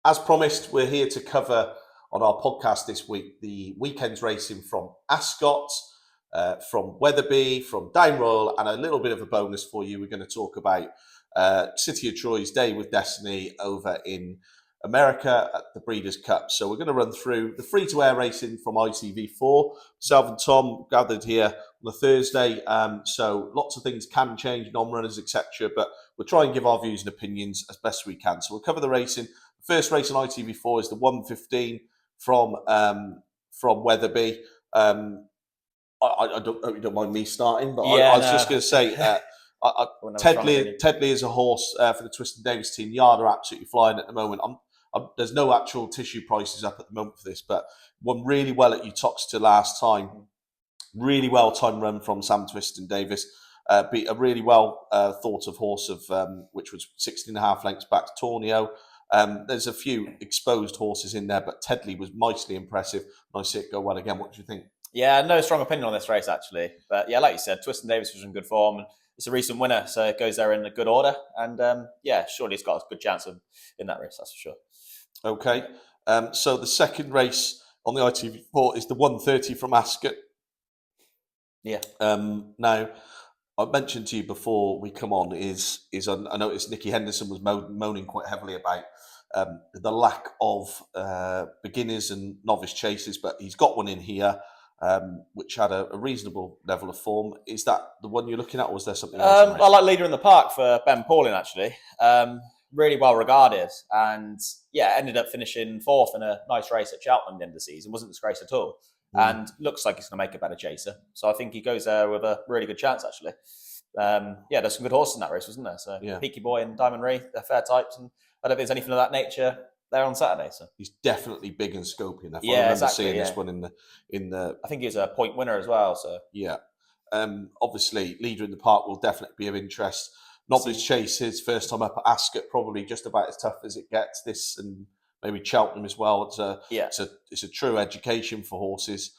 as promised, we're here to cover on our podcast this week the weekend's racing from Ascot, from Wetherby, from Down Royal, and a little bit of a bonus for you. We're going to talk about City of Troy's Day with Destiny over in America at the Breeders' Cup. So we're going to run through the free-to-air racing from ITV4. Self and Tom gathered here on a Thursday, so lots of things can change, non-runners, etc. But we'll try and give our views and opinions as best we can. So we'll cover the racing. The first race on ITV4 is the 1:15 from Wetherby. I don't hope you don't mind me starting, but I was just going to say, Tedley is a horse for the Twiston Davis team. Yard are absolutely flying at the moment. There's no actual tissue prices up at the moment for this, but won really well at Uttoxeter last time. Really well timed run from Sam Twiston Davis. Beat a really well thought of horse of which was 16.5 lengths back to Tornio. There's a few exposed horses in there, but Tedley was mightily impressive. And I see it go well again. What do you think? Yeah, no strong opinion on this race, actually. But yeah, like you said, Twiston Davis was in good form. And it's a recent winner, so it goes there in a good order. And surely it's got a good chance in that race, that's for sure. Okay. So the second race on the ITV4 is the 1:30 from Ascot. Yeah. Now, I mentioned to you before we come on is I noticed Nicky Henderson was moaning quite heavily about the lack of beginners and novice chasers, but he's got one in here which had a reasonable level of form. Is that the one you're looking at, or was there something else? I like Leader in the Park for Ben Pauling, actually. Really well regarded, and ended up finishing fourth in a nice race at Cheltenham at the end of the season. Wasn't disgraced at all. And looks like he's going to make a better chaser. So I think he goes there with a really good chance, actually. There's some good horses in that race, wasn't there? So Peaky Boy and Diamond Ray, they're fair types, and I don't think there's anything of that nature there on Saturday. So he's definitely big and scoping. I remember seeing this one in the. I think he's a point winner as well. So obviously, Leader in the Park will definitely be of interest. Novice chasers, first time up at Ascot, probably just about as tough as it gets. This and maybe Cheltenham as well. It's a true education for horses.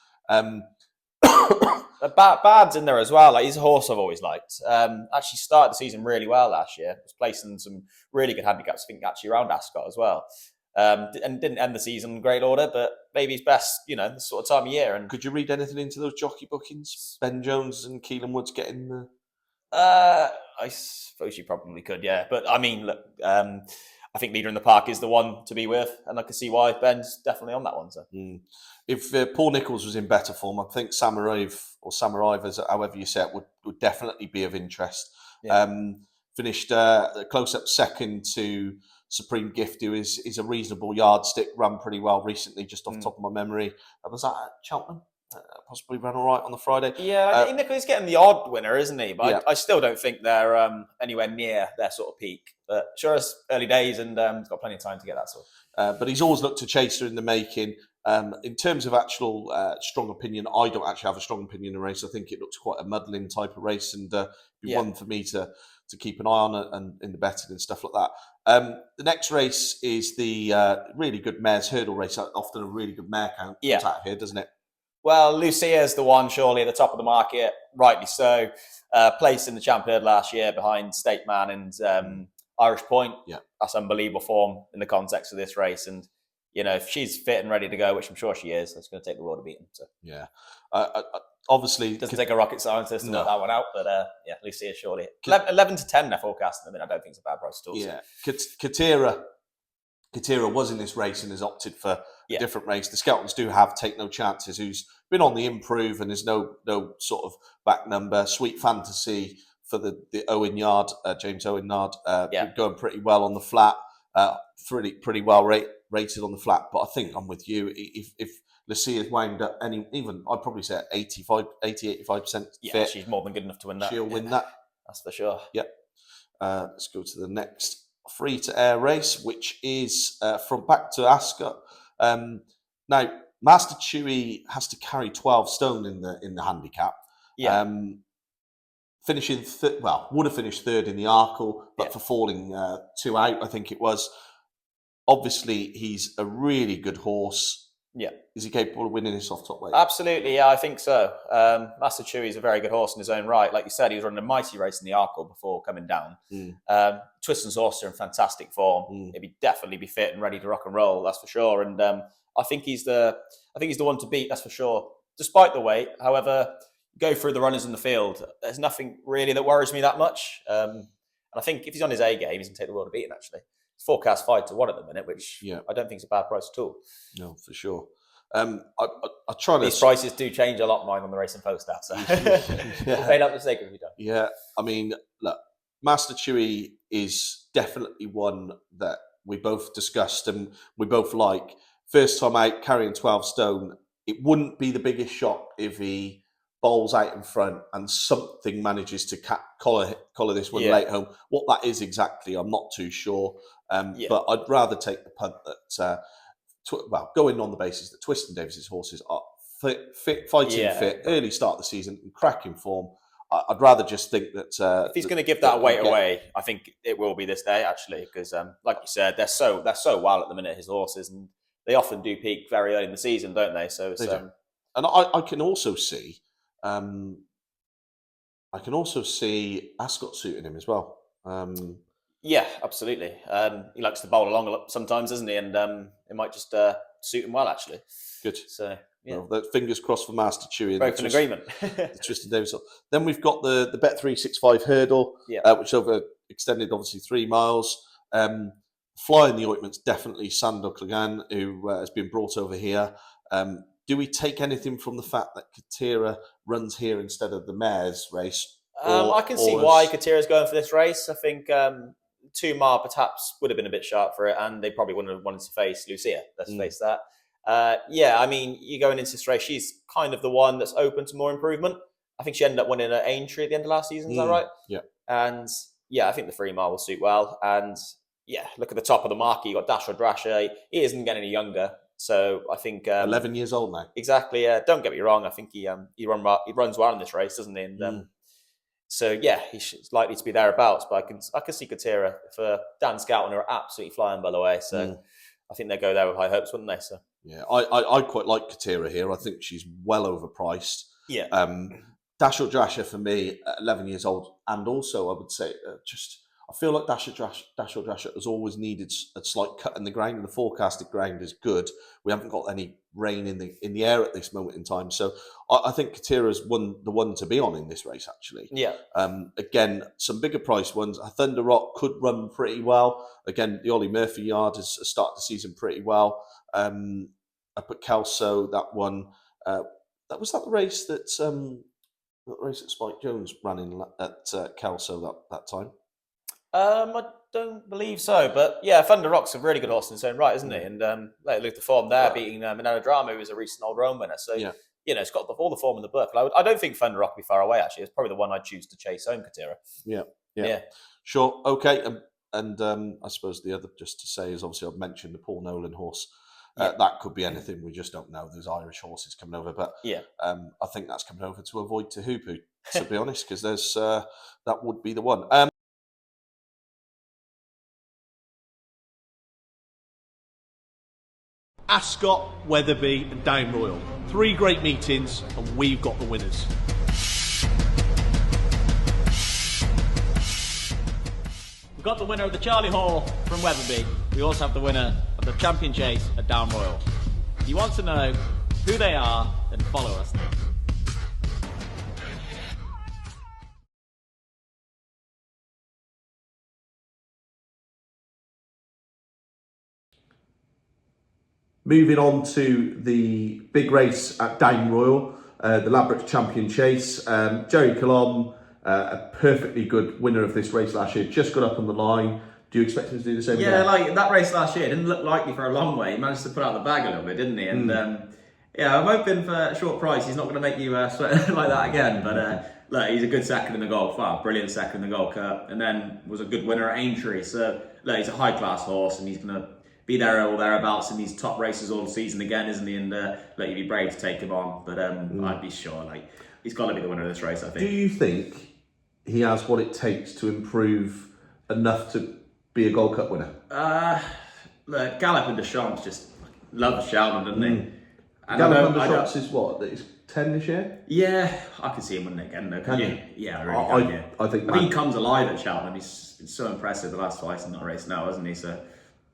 Bad's in there as well. Like, he's a horse I've always liked. Actually started the season really well last year. Was placing some really good handicaps, I think, actually around Ascot as well. And didn't end the season in great order, but maybe he's best, this sort of time of year. And could you read anything into those jockey bookings? Ben Jones and Keelan Woods getting the... I suppose you probably could, yeah. But I mean, look, I think Leader in the Park is the one to be with, and I can see why Ben's definitely on that one. So. If Paul Nicholls was in better form, I think Samarive, as however you say it, would definitely be of interest. Yeah. Finished close up second to Supreme Gift, who is a reasonable yardstick, run pretty well recently, just off the top of my memory. Was that at Cheltenham? Possibly ran all right on the Friday. Yeah, Nicholls getting the odd winner, isn't he? But I still don't think they're anywhere near their sort of peak. But sure, it's early days, and he's got plenty of time to get that sort. But he's always looked a chaser in the making. In terms of actual strong opinion, I don't actually have a strong opinion in the race. I think it looks quite a muddling type of race, and one for me to keep an eye on and in the betting and stuff like that. The next race is the really good mares hurdle race. Often a really good mare count comes out of here, doesn't it? Well, Lucia's the one, surely, at the top of the market, rightly so. Placed in the champion last year behind State Man and Irish Point. Yeah. That's unbelievable form in the context of this race. And, if she's fit and ready to go, which I'm sure she is, it's going to take the world to beat them. So. Yeah. Obviously... It doesn't take a rocket scientist to work that one out, but Lucia, surely. 11 to 10 they're forecasting. I mean, I don't think it's a bad price at all. Yeah. Katira was in this race and has opted for a different race. The Skeltons do have Take No Chances, who's been on the improve and there's no sort of back number. Sweet Fantasy for the Owen Yard, James Owen Yard, going pretty well on the flat. Pretty well rated on the flat. But I think I'm with you. If Lucia's wound up even I'd probably say 85% fit. She's more than good enough to win that. She'll win that. That's for sure. Yep. Let's go to the next free-to-air race, which is from back to Ascot. Now, Master Chewy has to carry 12 stone in the handicap. Yeah. Finishing would have finished third in the Arkle, but for falling 2 out, I think it was. Obviously, he's a really good horse. Yeah. Is he capable of winning this off top weight? Absolutely, yeah, I think so. Master Chewy is a very good horse in his own right. Like you said, he was running a mighty race in the Arkle before coming down. Twist and Saucer in fantastic form. He'd definitely be fit and ready to rock and roll, that's for sure. And I think he's the one to beat, that's for sure. Despite the weight, however, go through the runners in the field. There's nothing really that worries me that much. And I think if he's on his A game, he's going to take the world of beating, actually. It's forecast 5-1 at the minute, which I don't think is a bad price at all. No, for sure. I try to... These prices do change a lot, mine, on the Racing Post app. So made up mistake if you don't. Yeah, I mean, look, Master Chewy is definitely one that we both discussed and we both like. First time out, carrying 12 stone, it wouldn't be the biggest shock if he bowls out in front and something manages to collar this one late home. What that is exactly, I'm not too sure. But I'd rather take the punt that, going on the basis that Twist and Davis's horses are fighting fit, early start of the season, in cracking form. I'd rather just think that if he's going to give that weight away, I think it will be this day, actually, because like you said, they're so well at the minute, his horses, and they often do peak very early in the season, don't they? So it's, and I can also see, Ascot suiting him as well. Yeah, absolutely. He likes to bowl along sometimes, doesn't he? And it might just suit him well, actually. Good. So, yeah. Well, fingers crossed for Master Chewy. Both in agreement. The Twist and Davis. Then we've got the Bet365 hurdle, which over extended, obviously, 3 miles. Fly in the ointment's definitely Sandor Clegane, who has been brought over here. Do we take anything from the fact that Katira runs here instead of the Mares race? I can see why Katira's going for this race. I think 2 mile perhaps would have been a bit sharp for it, and they probably wouldn't have wanted to face Lucia. Let's face that. I mean, you're going into this race, she's kind of the one that's open to more improvement. I think she ended up winning at Aintree at the end of last season, is that right? Yeah. And I think the 3 mile will suit well. And look at the top of the market. You got Dasher Drasher. He isn't getting any younger. So I think 11 years old now. Exactly. Don't get me wrong. I think he runs well in this race, doesn't he? And he's likely to be thereabouts. But I can see Katira for Dan Scout, who are absolutely flying, by the way. So I think they go there with high hopes, wouldn't they? So yeah, I quite like Katira here. I think she's well overpriced. Yeah. Dasher Drasher for me, at 11 years old, and also I would say I feel like Dasher Drasher has always needed a slight cut in the ground, and the forecasted ground is good. We haven't got any rain in the air at this moment in time, so I think Katira's the one to be on in this race, actually. Yeah. Again, some bigger price ones. Thunder Rock could run pretty well. Again, the Ollie Murphy yard has started the season pretty well. I put Kelso, that one. That was the race that Spike Jones ran in at Kelso that time. I don't believe so, but Thunder Rock's a really good horse in his own right, isn't he? And look at the form there, beating Minella Drama, who was a recent Old Rome winner. So it's got all the form in the book. I don't think Thunder Rock will be far away. Actually, it's probably the one I'd choose to chase home, Katira. Yeah. Sure. Okay. And I suppose the other just to say is obviously I've mentioned the Paul Nolan horse. That could be anything. We just don't know. There's Irish horses coming over, but I think that's coming over to avoid Tahupu, to be honest, because there's that would be the one. Ascot, Wetherby and Down Royal. 3 great meetings and we've got the winners. We've got the winner of the Charlie Hall from Wetherby. We also have the winner of the Champion Chase at Down Royal. If you want to know who they are, then follow us. Moving on to the big race at Down Royal, the Ladbrokes Champion Chase. Jerry Colomb, a perfectly good winner of this race last year, just got up on the line. Do you expect him to do the same again? Yeah, like that race last year didn't look likely for a long way. He managed to put out the bag a little bit, didn't he? And I'm hoping for a short price he's not going to make you sweat like that again. But look, he's a good second in the Gold. Wow, brilliant second in the Gold Cup, and then was a good winner at Aintree. So look, he's a high class horse, and he's going to be there or thereabouts in these top races all season again, isn't he? And you'd be brave to take him on, but I'd be sure he's got to be the winner of this race, I think. Do you think he has what it takes to improve enough to be a Gold Cup winner? Look, Gallop and Deschamps just love Cheltenham, doesn't he? And Gallop Shots is what? It's 10 this year? Yeah, I can see him winning it again though. Can you? Yeah, I really can. I think he comes alive at Cheltenham. He's been so impressive the last twice in that race now, hasn't he? So,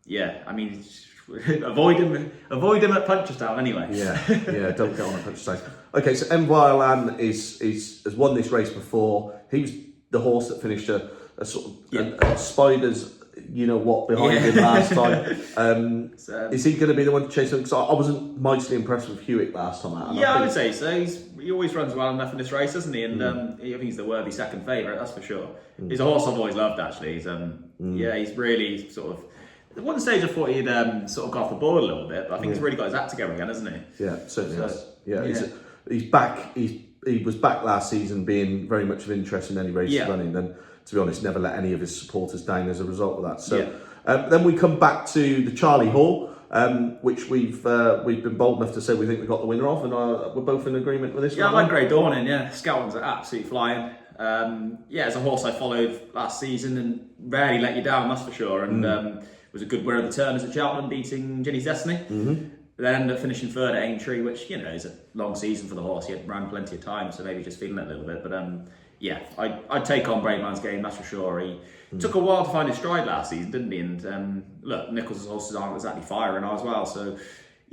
yeah, I mean, avoid him at Punchestown anyway. Yeah, don't get on at Punchestown. Okay, so Mvailan has won this race before. He was the horse that finished a sort of a Spider's behind him last time. Is he going to be the one to chase him? Because I wasn't mightily impressed with Hewitt last time out. I would say so. He always runs well enough in this race, doesn't he? And I think he's the worthy second favourite, that's for sure. He's a horse I've always loved, actually. He's really sort of... At one stage I thought he'd sort of got off the board a little bit, but I think he's really got his act together again, hasn't he? Yeah, certainly has. Yeah. He's back. He was back last season, being very much of interest in any race running. Then, to be honest, never let any of his supporters down as a result of that. So then we come back to the Charlie Hall, which we've been bold enough to say we think we got the winner of, and we're both in agreement with this one. Yeah, I like Grey Dawning. Yeah, Scoutings are absolutely flying. It's a horse I followed last season and rarely let you down, that's for sure. And was a good winner of the Turners at Cheltenham, beating Ginny's Destiny. Then ended up finishing third at Aintree, which is a long season for the horse. He had ran plenty of time, so maybe just feeling it a little bit. But I'd take on Brave Man's Game, that's for sure. He took a while to find his stride last season, didn't he? And look, Nicholls' horses aren't exactly firing now as well. So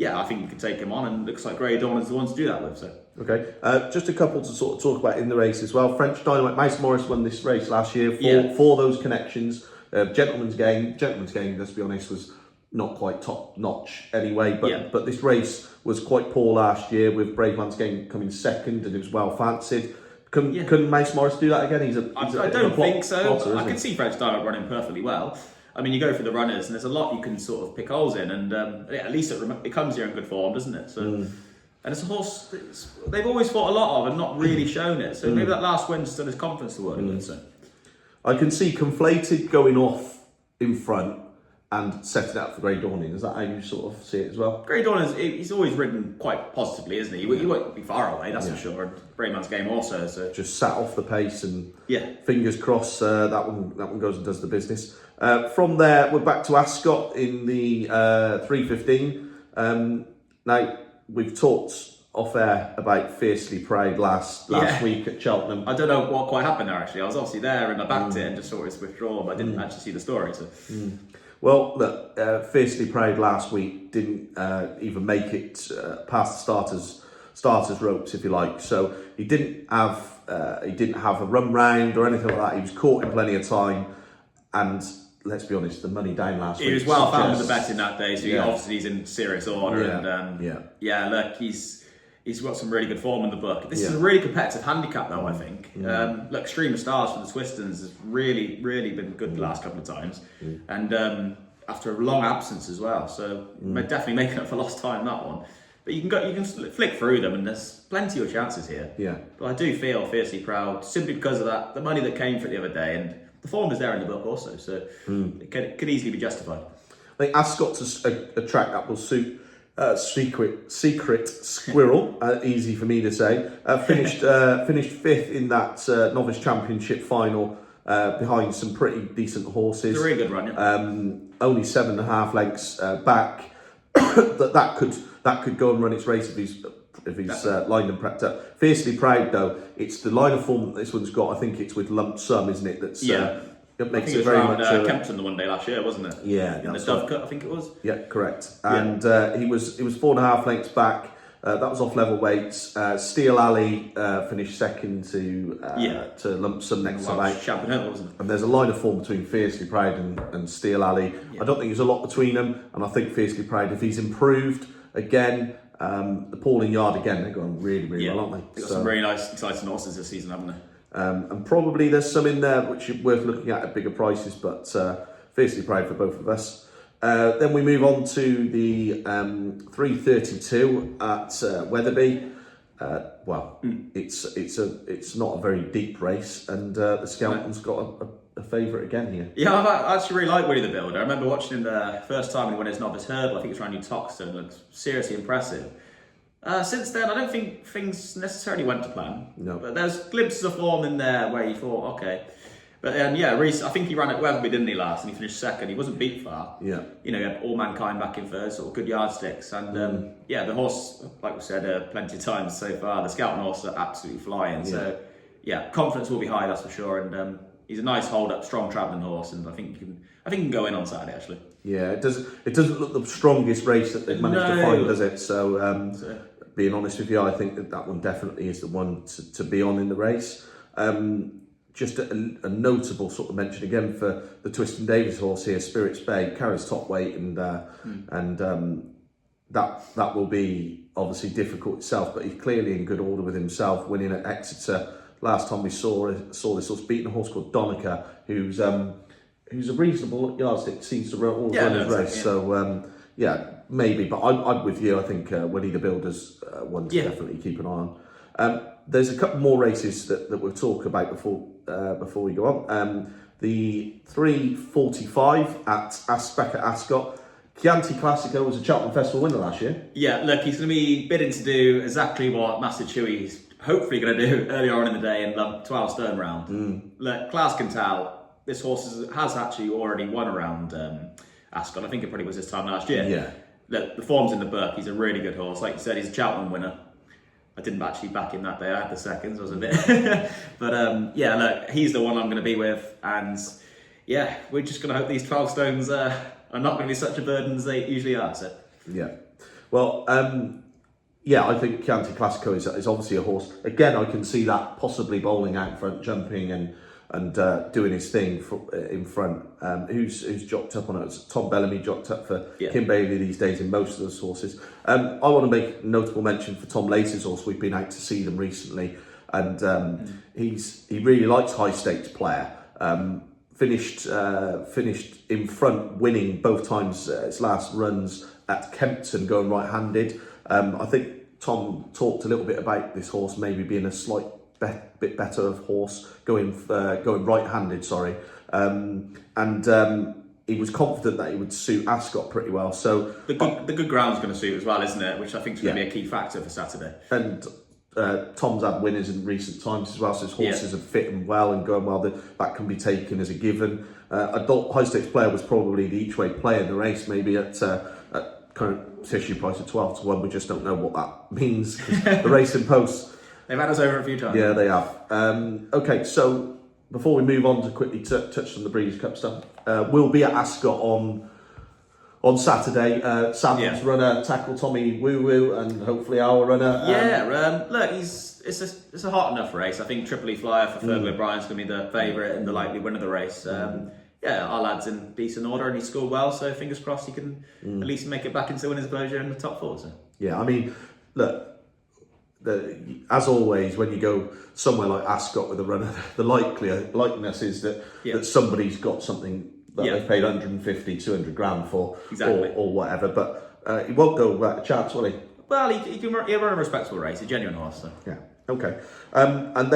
I think you can take him on, and looks like Grey Dawn is the one to do that with. So. Okay, just a couple to sort of talk about in the race as well. French Dynamite, Mouse Morris won this race last year for those connections. Gentleman's Game, let's be honest, was not quite top notch anyway, but this race was quite poor last year with Brave Man's Game coming second, and it was well fancied. Can Mouse Morris do that again? I don't think so. Plotter, I can see French Dynamite running perfectly well. I mean, you go through the runners, and there's a lot you can sort of pick holes in, and at least it comes here in good form, doesn't it? So, and it's a horse they've always fought a lot of and not really shown it. So maybe that last win's done his confidence to work. So. I can see Conflated going off in front and setting out for Grey Dawning. Is that how you sort of see it as well? Grey Dawning, he's always ridden quite positively, isn't he? He won't be far away, that's for sure. And Brave Man's Game also. So. Just sat off the pace and fingers crossed that one goes and does the business. From there, we're back to Ascot in the 3:15. Now, we've talked off air about Fiercely Proud last week at Cheltenham. I don't know what quite happened there, actually. I was obviously there and I backed it and just saw it was withdrawn, but I didn't actually see the story. So. Well, look, Fiercely Proud last week didn't even make it past the starters ropes, if you like. So he didn't have a run round or anything like that. He was caught in plenty of time, and let's be honest, the money down last week. He was well found with the betting that day, so obviously he's in serious order. Look, he's got some really good form in the book. This is a really competitive handicap, though, I think. Look, Stream of Stars for the Twistons has really, really been good the last couple of times. And after a long absence as well. So definitely making up for lost time, that one. But you can flick through them, and there's plenty of chances here. Yeah. But I do feel Fiercely Proud, simply because of that, the money that came for it the other day, and the form is there in the book also. So it could easily be justified. I think Ascot's a track that will suit Secret Squirrel, easy for me to say. Finished fifth in that novice championship final behind some pretty decent horses. It's a really good run, yeah. Only 7.5 lengths back. that could go and run its race if he's lined and prepped up. Fiercely Proud, though, it's the line of form that this one's got. I think it's with Lump Sum, isn't it? That's it makes it very much. Kempton the one day last year, wasn't it? Yeah, in the Dove Cut, I think it was. Yeah, correct. And he was 4.5 lengths back. That was off level weights. Steel Alley finished second to Lump Sum next time out. Champion Hill, wasn't it? And there's a line of form between Fiercely Proud and Steel Alley. Yeah. I don't think there's a lot between them, and I think Fiercely Proud, if he's improved again, the Pauling Yard again, they're going really, really well, aren't they? They've got some really nice, exciting horses this season, haven't they? And probably there's some in there which are worth looking at bigger prices, but Fiercely Proud for both of us. Then we move on to the 3:32 at Wetherby. It's not a very deep race, and the Skelton's got a favourite again here. Yeah, I actually really like Willie the Builder. I remember watching him the first time when he won his novice hurdle. I think it was around New Toxtone. Looked seriously impressive. Since then, I don't think things necessarily went to plan. No. But there's glimpses of form in there where you thought, okay, But yeah, Reece, I think he ran at Wetherby, didn't he, last? And he finished second. He wasn't beat far. Yeah. You know, he had All Mankind back in third, sort of good yardsticks. And yeah, the horse, like we said plenty of times so far, the Scout horse are absolutely flying. So yeah, confidence will be high, that's for sure. And he's a nice hold-up, strong travelling horse, and I think he can go in on Saturday actually. Yeah, it doesn't look the strongest race that they've managed to find, does it? So, being honest with you, I think that one definitely is the one to be on in the race. Just a notable sort of mention again for the Twiston Davies horse here, Spirits Bay, carries top weight, and that will be obviously difficult itself, but he's clearly in good order with himself, winning at Exeter. Last time we saw this horse, beating a horse called Donica, who's a reasonable yardstick, seems to always run his race. So yeah, maybe, but I'm with you. I think Winnie the Builder's one to definitely keep an eye on. There's a couple more races that we'll talk about before we go on. The 3:45 at Ascot. Chianti Classico was a Cheltenham Festival winner last year. Yeah, look, he's going to be bidding to do exactly what Master Chewy's hopefully going to do earlier on in the day in the 12 stone round. Look, Klaas can tell this horse has actually already won around Ascot. I think it probably was this time last year. Yeah. Look, the form's in the book. He's a really good horse. Like you said, he's a Cheltenham winner. I didn't actually back him that day. I had the seconds. I was a bit, but yeah, look, he's the one I'm going to be with, and yeah, we're just going to hope these 12 stones are not going to be such a burden as they usually are. So yeah, well, yeah, I think Chianti Classico is obviously a horse. Again, I can see that possibly bowling out front, jumping and doing his thing in front. Who's jocked up on it? It's Tom Bellamy jocked up for Kim Bailey these days in most of those horses. I want to make a notable mention for Tom Lace's horse. We've been out to see them recently, and he really likes high stakes player. Finished in front, winning both times his last runs at Kempton, going right-handed. I think Tom talked a little bit about this horse maybe being a slight bit better of horse going right-handed. Sorry, and he was confident that he would suit Ascot pretty well. So the good ground's going to suit as well, isn't it? Which I think is going to be a key factor for Saturday. And Tom's had winners in recent times as well, so his horses have fit him well and going well. That can be taken as a given. Adult high stakes player was probably the each way player in the race, maybe at current issue price of 12 to 1. We just don't know what that means. The racing posts. They've had us over a few times. Yeah, they have. Okay, so before we move on to quickly touch on the Breeders' Cup stuff, we'll be at Ascot on Saturday. Sam's runner, Tackle Tommy Woo Woo, and hopefully our runner. Look, it's a hot enough race. I think Triple E Flyer for Fergal O'Brien's going to be the favourite and the likely winner of the race. Yeah, our lad's in decent order and he scored well, so fingers crossed he can at least make it back into winner's closure in the top four. So. Yeah, I mean, look, as always, when you go somewhere like Ascot with a runner, the likeliness is that somebody's got something that they've paid 150, 200 grand for, or whatever. But he won't go a chance, will he? Well, he'll run a respectable race, a genuine horse. So. Yeah, okay. And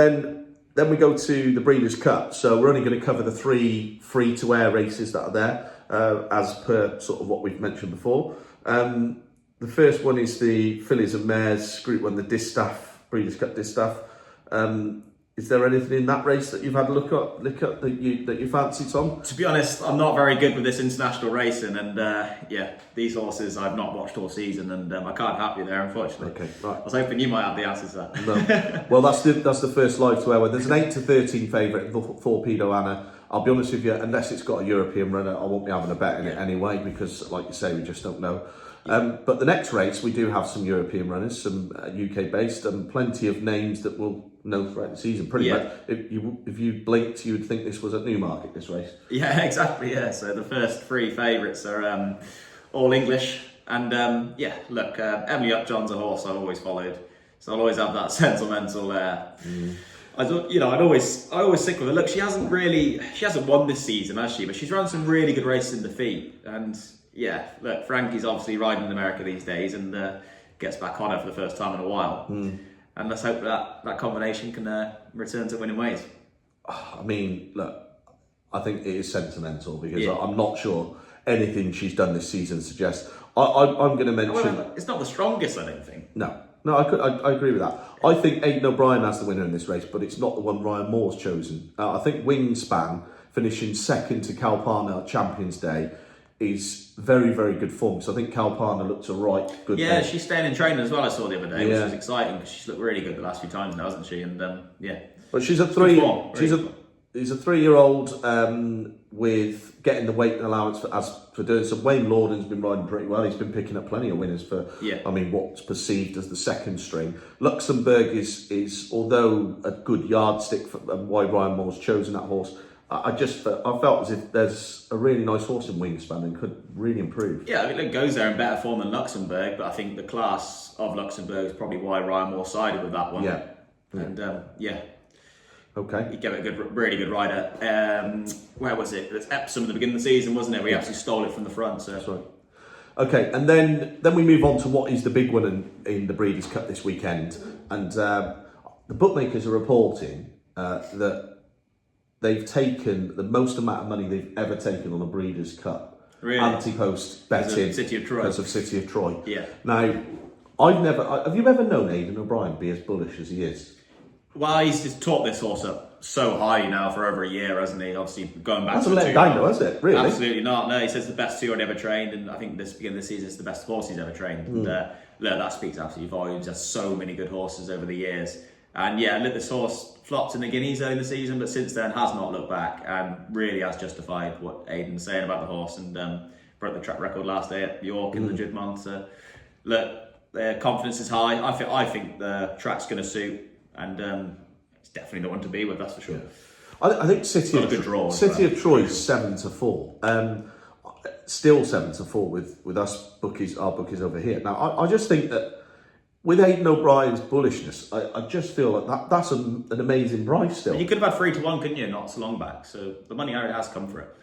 then we go to the Breeders' Cup. So we're only going to cover the 3 free-to-air races that are there, as per sort of what we've mentioned before. The first one is the Fillies and Mares Group 1, the Distaff, Breeders' Cup Distaff. Is there anything in that race that you've had a look at that you fancy, Tom? To be honest, I'm not very good with this international racing, and these horses I've not watched all season, and I can't help you there, unfortunately. Okay, right. I was hoping you might have the answers to that. No. Well, that's the first live to air. There's an 8 to 13 favourite for Pedo Anna. I'll be honest with you, unless it's got a European runner, I won't be having a bet in it anyway, because, like you say, we just don't know. But the next race, we do have some European runners, some UK based, and plenty of names that we'll know throughout the season. Pretty much, if you blinked, you would think this was at Newmarket, this race. Yeah, exactly. Yeah. So the first 3 favourites are all English, and look, Emily Upjohn's a horse I've always followed, so I'll always have that sentimental. I always stick with her. Look, she hasn't won this season, has she? But she's run some really good races in defeat, and. Yeah, look, Frankie's obviously riding in America these days and gets back on her for the first time in a while. And let's hope that combination can return to winning ways. I mean, look, I think it is sentimental because I'm not sure anything she's done this season suggests. I'm going to mention... However, it's not the strongest, I don't think. No, No, I agree with that. I think Aidan O'Brien has the winner in this race, but it's not the one Ryan Moore's chosen. I think Wingspan finishing second to Kalpana at Champions Day is very, very good form. So I think Kalpana looks a right good. Yeah, day. She's staying in training as well. I saw the other day, which was exciting because she's looked really good the last few times now, hasn't she? And yeah, but she's a She's a 3-year-old with getting the weight allowance for doing some. Wayne Lorden's been riding pretty well. He's been picking up plenty of winners for, what's perceived as the second string. Luxembourg is although a good yardstick for why Ryan Moore's chosen that horse. I felt as if there's a really nice horse in Wingspan and could really improve. Yeah, I mean, it goes there in better form than Luxembourg, but I think the class of Luxembourg is probably why Ryan Moore sided with that one. Yeah. And Okay. He gave it a really good rider. Where was it? It was Epsom at the beginning of the season, wasn't it? We absolutely stole it from the front. So. That's right. Okay, and then we move on to what is the big one in the Breeders' Cup this weekend. And the bookmakers are reporting that they've taken the most amount of money they've ever taken on a Breeders' Cup. Really? Anti-post betting because of City of Troy. Yeah. Now, have you ever known Aidan O'Brien be as bullish as he is? Well, he's just taught this horse up so high now for over a year, hasn't he? Obviously, going back to the let down, though, has it? Really? Absolutely not. No, he says the best two he'd ever trained, and I think this beginning of the season is the best horse he's ever trained. And that speaks absolutely volumes. There's so many good horses over the years. And yeah, this horse flopped in the Guineas early in the season, but since then has not looked back and really has justified what Aidan's saying about the horse and broke the track record last day at York in the Juddmonte. So, their confidence is high. I think the track's going to suit. And it's definitely the one to be with, that's for sure. Yeah. I think City of Troy is 7-4. Still 7-4 with us bookies, our bookies over here. Now, I just think that with Aidan O'Brien's bullishness, I just feel like that's an amazing price still. You could have had 3-1, couldn't you? Not so long back. So the money has come for it.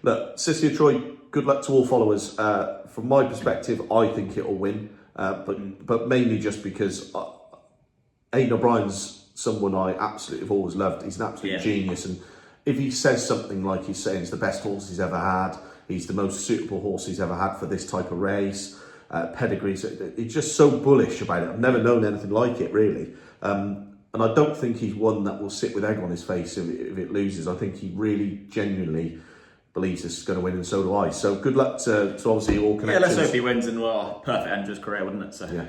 Look, City of Troy, good luck to all followers. From my perspective, I think it'll win, but mainly just because Aidan O'Brien's someone I absolutely have always loved. He's an absolute genius, and if he says something like he's saying it's the best horse he's ever had, he's the most suitable horse he's ever had for this type of race, pedigree, so he's just so bullish about it. I've never known anything like it, really. And I don't think he's one that will sit with egg on his face if it loses. I think he really genuinely believes this is going to win, and so do I. So good luck to obviously all connections. Yeah, let's hope he wins, and perfect end to his career, wouldn't it? So. Yeah.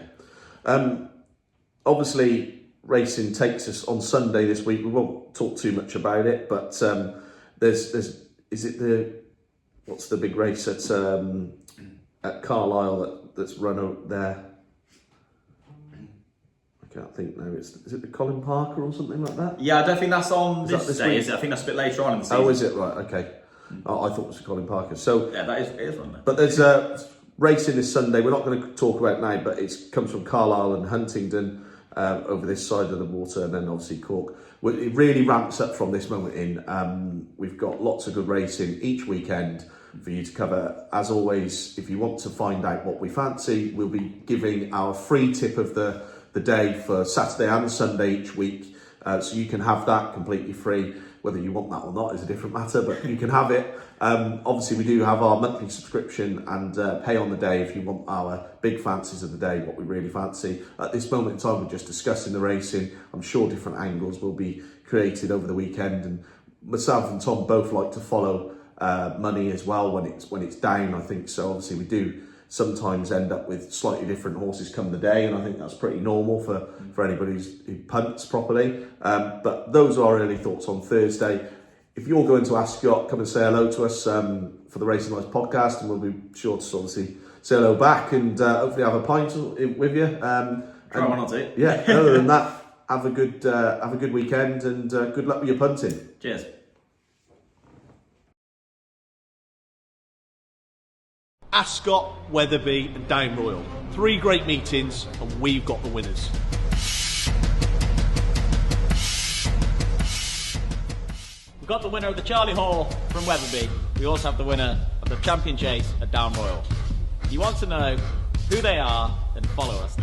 Obviously, racing takes us on Sunday this week. We won't talk too much about it, but what's the big race at Carlisle that's run out there? I can't think now. Is it the Colin Parker or something like that? Yeah, I don't think that's on this day, is it? I think that's a bit later on in the season. Oh, is it? Right, okay. Oh, I thought it was Colin Parker. So yeah, it is one there. But there's racing this Sunday. We're not going to talk about it now, but it comes from Carlisle and Huntingdon over this side of the water, and then obviously Cork. It really ramps up from this moment in. We've got lots of good racing each weekend for you to cover. As always, if you want to find out what we fancy, we'll be giving our free tip of the day for Saturday and Sunday each week. So you can have that completely free. Whether you want that or not is a different matter, but you can have it. Obviously, we do have our monthly subscription and pay on the day if you want our big fancies of the day, what we really fancy. At this moment in time, we're just discussing the racing. I'm sure different angles will be created over the weekend. And myself and Tom both like to follow money as well when it's down, I think. So obviously, we do sometimes end up with slightly different horses come the day, and I think that's pretty normal for anybody who punts properly. But those are our early thoughts on Thursday. If you're going to Ascot, come and say hello to us for the Racing Lights podcast, and we'll be sure to obviously say hello back and hopefully have a pint with you. Try one or two. Yeah. Other than that, have a good weekend and good luck with your punting. Cheers. Ascot, Wetherby and Down Royal. 3 great meetings and we've got the winners. We've got the winner of the Charlie Hall from Wetherby. We also have the winner of the Champion Chase at Down Royal. If you want to know who they are, then follow us.